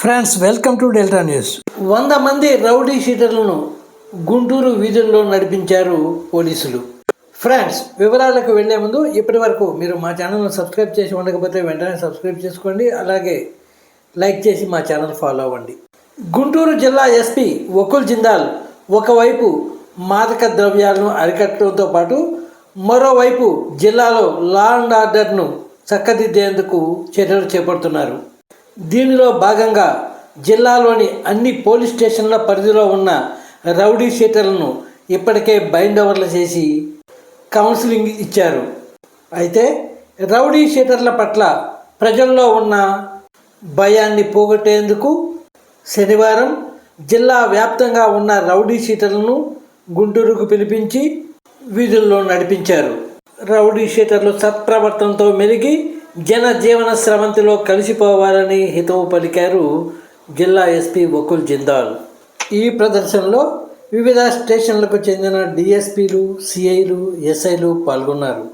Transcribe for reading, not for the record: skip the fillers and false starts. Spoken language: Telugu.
Friends, welcome to delta news. 100 మంది రౌడీ షీటర్లను గుంటూరు వీధుల్లో నడిపించారు పోలీసులు. ఫ్రెండ్స్, వివరాలకు వెళ్లే ముందు ఇప్పటి వరకు మీరు మా ఛానల్ను సబ్స్క్రైబ్ చేసి ఉండకపోతే వెంటనే సబ్స్క్రైబ్ చేసుకోండి. అలాగే లైక్ చేసి మా ఛానల్ ఫాలో అవ్వండి. గుంటూరు జిల్లా ఎస్పీ వకుల్ జిందాల్ ఒకవైపు మాదక ద్రవ్యాలను అరికట్టడంతో పాటు మరోవైపు జిల్లాలో లా అండ్ ఆర్డర్ను చక్కదిద్దేందుకు చర్యలు చేపడుతున్నారు. దీనిలో భాగంగా జిల్లాలోని అన్ని పోలీస్ స్టేషన్ల పరిధిలో ఉన్న రౌడీ షీటర్లను ఇప్పటికే బైండ్ ఓవర్లు చేసి కౌన్సిలింగ్ ఇచ్చారు. అయితే రౌడీ షీటర్ల పట్ల ప్రజల్లో ఉన్న భయాన్ని పోగొట్టేందుకు శనివారం జిల్లా వ్యాప్తంగా ఉన్న రౌడీ షీటర్లను గుంటూరుకు పిలిపించి వీధుల్లో నడిపించారు. రౌడీ షీటర్లు సత్ప్రవర్తనతో మెలిగి జనజీవన స్రవంతిలో కలిసిపోవాలని హితవు పలికారు జిల్లా ఎస్పీ వకుల్ జిందాల్. ఈ ప్రదర్శనలో వివిధ స్టేషన్లకు చెందిన డిఎస్పీలు, సిఐలు, ఎస్ఐలు పాల్గొన్నారు.